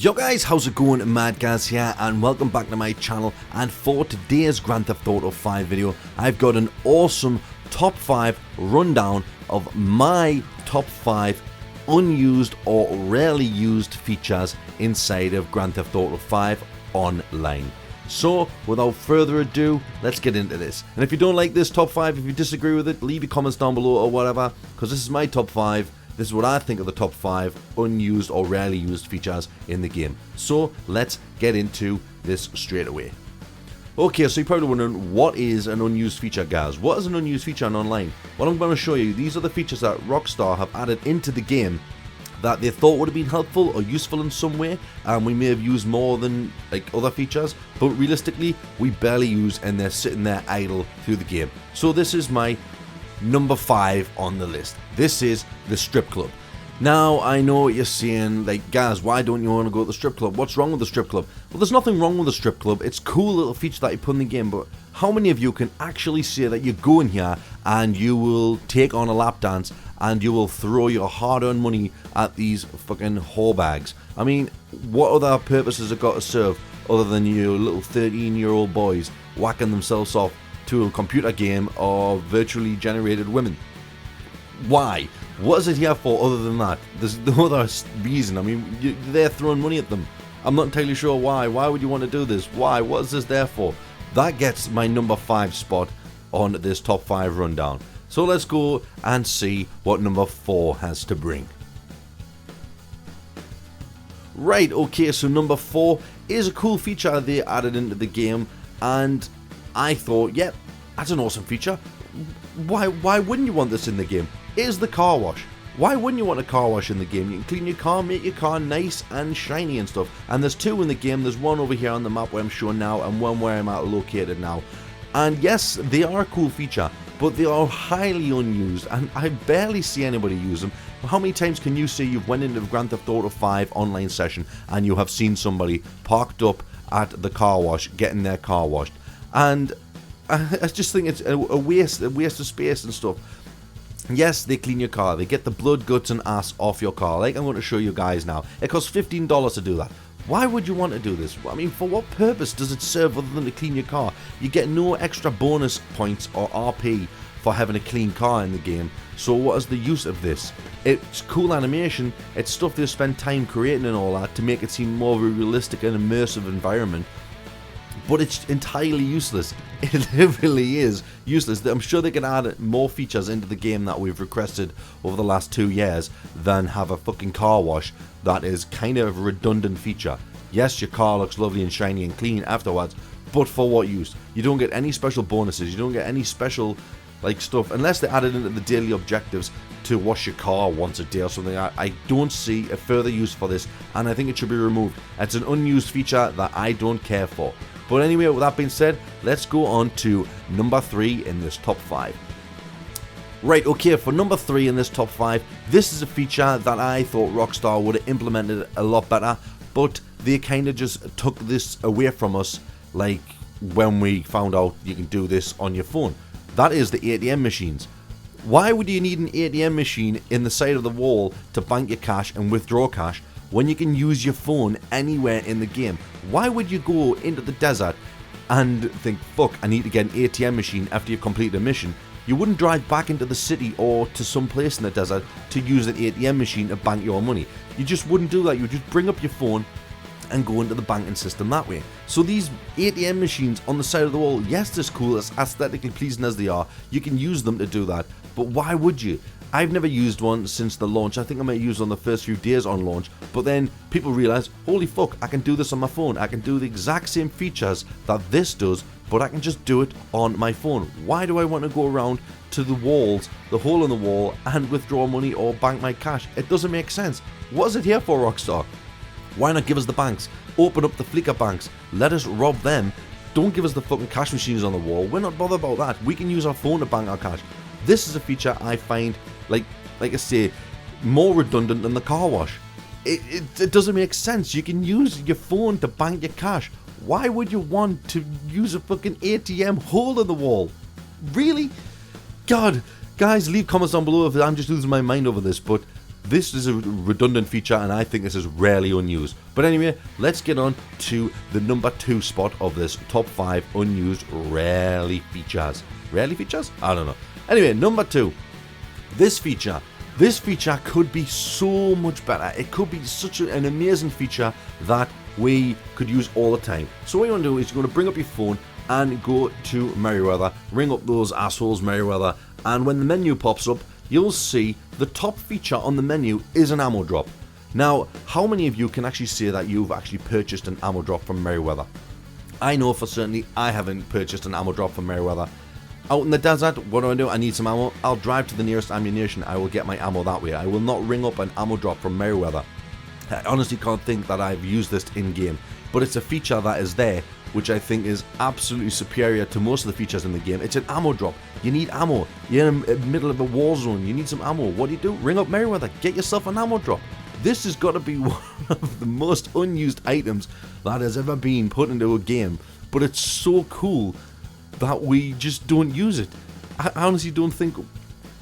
Yo guys, how's it going? Mad Gaz here and welcome back to my channel. And for today's Grand Theft Auto 5 video, I've got an awesome top 5 rundown of my top 5 unused or rarely used features inside of Grand Theft Auto 5 online. So without further ado, let's get into this. And if you don't like this top 5, if you disagree with it, leave your comments down below or whatever, because this is my top 5. This is what I think of the top 5 unused or rarely used features in the game. So let's get into this straight away. Okay, so you're probably wondering, what is an unused feature, guys? What is an unused feature on online? Well, I'm going to show you. These are the features that Rockstar have added into the game that they thought would have been helpful or useful in some way, and we may have used more than like other features, but realistically we barely use, and they're sitting there idle through the game. So this is my number 5 on the list. This is the strip club. Now I know what you're saying, like, guys, why don't you want to go to the strip club? What's wrong with the strip club? Well, there's nothing wrong with the strip club. It's a cool little feature that you put in the game, but how many of you can actually say that you go in here and you will take on a lap dance and you will throw your hard-earned money at these fucking whore bags? I mean, what other purposes it got to serve other than you little 13-year-old boys whacking themselves off to a computer game or virtually generated women? Why? What is it here for other than that? There's no other reason. I mean, they're throwing money at them. I'm not entirely sure why. Why would you want to do this? Why? What is this there for? That gets my number 5 spot on this top 5 rundown. So let's go and see what number 4 has to bring. Right, okay, so number 4 is a cool feature they added into the game, and I thought, yep, that's an awesome feature. Why wouldn't you want this in the game? Is the car wash. Why wouldn't you want a car wash in the game? You can clean your car, make your car nice and shiny and stuff. And there's 2 in the game. There's one over here on the map where I'm showing now, and one where I'm located now. And yes, they are a cool feature, but they are highly unused, and I barely see anybody use them. How many times can you say you've went into the Grand Theft Auto 5 online session and you have seen somebody parked up at the car wash getting their car washed? And I just think it's a waste of space and stuff. Yes, they clean your car, they get the blood, guts and ass off your car, like I'm going to show you guys now. It costs $15 to do that. Why would you want to do this? I mean, for what purpose does it serve other than to clean your car? You get no extra bonus points or RP for having a clean car in the game, so what is the use of this? It's cool animation, it's stuff they spend time creating and all that to make it seem more of a realistic and immersive environment, but it's entirely useless. It literally is useless. I'm sure they can add more features into the game that we've requested over the last 2 years than have a fucking car wash that is kind of a redundant feature. Yes, your car looks lovely and shiny and clean afterwards, but for what use? You don't get any special bonuses, you don't get any special like stuff, unless they added into the daily objectives to wash your car once a day or something. I don't see a further use for this, and I think it should be removed. It's an unused feature that I don't care for. But anyway, with that being said, let's go on to number 3 in this top 5. Right, okay, for number 3 in this top 5, this is a feature that I thought Rockstar would have implemented a lot better, but they kind of just took this away from us, like when we found out you can do this on your phone. That is the ATM machines. Why would you need an ATM machine in the side of the wall to bank your cash and withdraw cash when you can use your phone anywhere in the game? Why would you go into the desert and think, fuck, I need to get an ATM machine after you've completed a mission? You wouldn't drive back into the city or to some place in the desert to use an ATM machine to bank your money. You just wouldn't do that. You would just bring up your phone and go into the banking system that way. So these ATM machines on the side of the wall, yes, they're cool, as aesthetically pleasing as they are, you can use them to do that, but why would you? I've never used one since the launch. I think I might use one the first few days on launch, but then people realize, holy fuck, I can do this on my phone. I can do the exact same features that this does, but I can just do it on my phone. Why do I want to go around to the walls, the hole in the wall, and withdraw money or bank my cash? It doesn't make sense. What is it here for, Rockstar? Why not give us the banks? Open up the Flickr banks. Let us rob them. Don't give us the fucking cash machines on the wall. We're not bothered about that. We can use our phone to bank our cash. This is a feature I find, like I say, more redundant than the car wash. It doesn't make sense. You can use your phone to bank your cash. Why would you want to use a fucking ATM hole in the wall? Really? God, guys, leave comments down below if I'm just losing my mind over this, but This is a redundant feature, and I think this is rarely unused. But anyway, let's get on to the number 2 spot of this top 5 unused rarely features. Rarely features? I don't know. Anyway, number 2. This feature could be so much better. It could be such an amazing feature that we could use all the time. So what you want to do is you're going to bring up your phone and go to Merryweather, ring up those assholes Merryweather, and when the menu pops up, you'll see the top feature on the menu is an ammo drop. Now, how many of you can actually say that you've actually purchased an ammo drop from Merryweather? I know for certainly I haven't purchased an ammo drop from Merryweather. Out in the desert, what do? I need some ammo. I'll drive to the nearest ammunition. I will get my ammo that way. I will not ring up an ammo drop from Merryweather. I honestly can't think that I've used this in-game, but it's a feature that is there, which I think is absolutely superior to most of the features in the game. It's an ammo drop. You need ammo. You're in the middle of a war zone. You need some ammo. What do? Ring up Merryweather. Get yourself an ammo drop. This has got to be one of the most unused items that has ever been put into a game, but it's so cool that we just don't use it. I honestly don't think...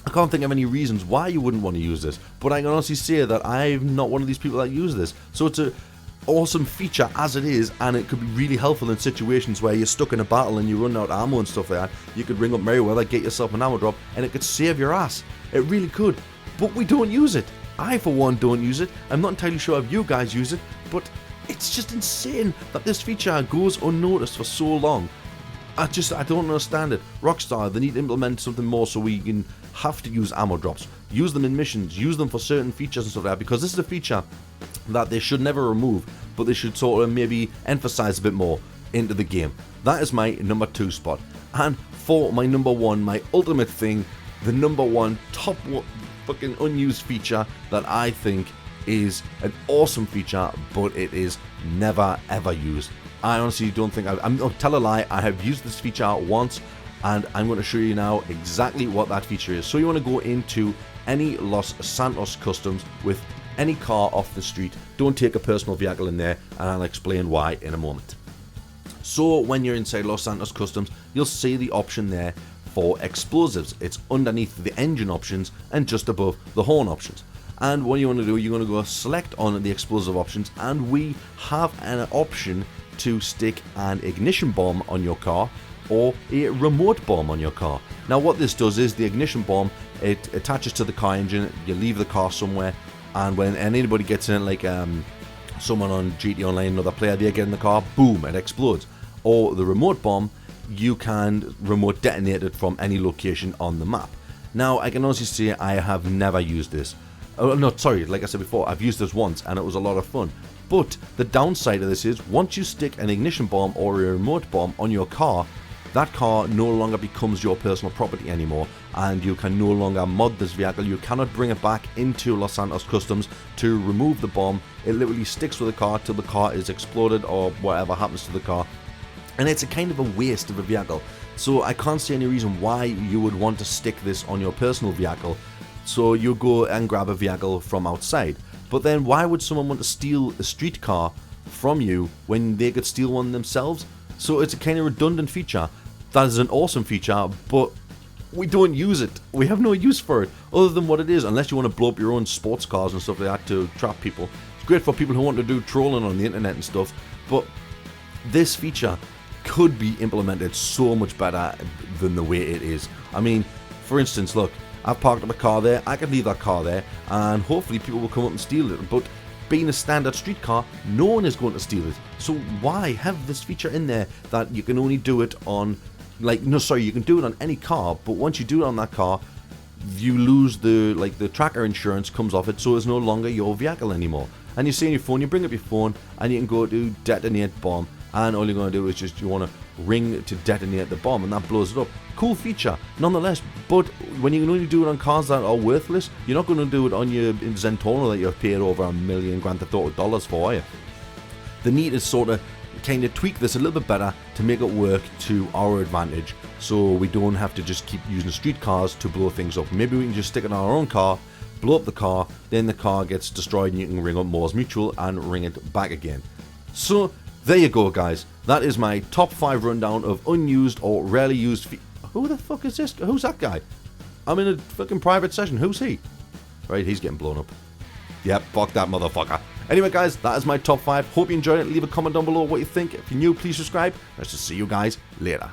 I can't think of any reasons why you wouldn't want to use this, but I can honestly say that I'm not one of these people that use this. So it's a awesome feature as it is, and it could be really helpful in situations where you're stuck in a battle and you run out of ammo and stuff like that. You could ring up Merryweather, get yourself an ammo drop, and it could save your ass. It really could, but we don't use it. I for one don't use it. I'm not entirely sure if you guys use it, but it's just insane that this feature goes unnoticed for so long. I don't understand it. Rockstar, they need to implement something more so we can have to use ammo drops. Use them in missions, use them for certain features and stuff like that, because this is a feature that they should never remove, but they should sort of maybe emphasize a bit more into the game. That is my number 2 spot. And for my number 1, my ultimate thing, the number 1 top fucking unused feature that I think is an awesome feature, but it is never ever used. I honestly don't think I'll tell a lie. I have used this feature once, and I'm going to show you now exactly what that feature is. So you want to go into any Los Santos customs with any car off the street. Don't take a personal vehicle in there, and I'll explain why in a moment. So when you're inside Los Santos customs, you'll see the option there for explosives. It's underneath the engine options and just above the horn options. And what you want to do, you're going to go select on the explosive options, and we have an option to stick an ignition bomb on your car or a remote bomb on your car. Now what this does is the ignition bomb, it attaches to the car engine, you leave the car somewhere, and when anybody gets in, like someone on GT Online, another player, they get in the car, boom, it explodes. Or the remote bomb, you can remote detonate it from any location on the map. Now I can honestly say I have never used this. Oh no, sorry, like I said before, I've used this once and it was a lot of fun. But the downside of this is, once you stick an ignition bomb or a remote bomb on your car, that car no longer becomes your personal property anymore, and you can no longer mod this vehicle. You cannot bring it back into Los Santos Customs to remove the bomb. It literally sticks with the car till the car is exploded or whatever happens to the car, and it's a kind of a waste of a vehicle. So I can't see any reason why you would want to stick this on your personal vehicle. So you go and grab a vehicle from outside. But then why would someone want to steal a street car from you when they could steal one themselves? So it's a kind of redundant feature. That is an awesome feature, but we don't use it. We have no use for it other than what it is, unless you want to blow up your own sports cars and stuff like that to trap people. It's great for people who want to do trolling on the internet and stuff, but this feature could be implemented so much better than the way it is. I mean, for instance, look, I've parked up a car there, I can leave that car there, and hopefully people will come up and steal it, but being a standard street car, no one is going to steal it. So why have this feature in there that you can only do it on, you can do it on any car, but once you do it on that car, you lose the tracker insurance comes off it, so it's no longer your vehicle anymore. And you see on your phone, you bring up your phone, and you can go to detonate bomb, and all you're going to do is just, you want to ring to detonate the bomb, and that blows it up. Cool feature, nonetheless, but when you can only do it on cars that are worthless, you're not going to do it on your Zentorno that you've paid over $1 million grand dollars for, are you? They need to sort of kind of tweak this a little bit better to make it work to our advantage, so we don't have to just keep using street cars to blow things up. Maybe we can just stick it on our own car, blow up the car, then the car gets destroyed and you can ring up Moore's Mutual and ring it back again. So there you go, guys. That is my top 5 rundown of unused or rarely used Who the fuck is this? Who's that guy? I'm in a fucking private session. Who's he? Right, he's getting blown up. Yep, fuck that motherfucker. Anyway, guys, that is my top 5. Hope you enjoyed it. Leave a comment down below what you think. If you're new, please subscribe. Let's just see you guys later.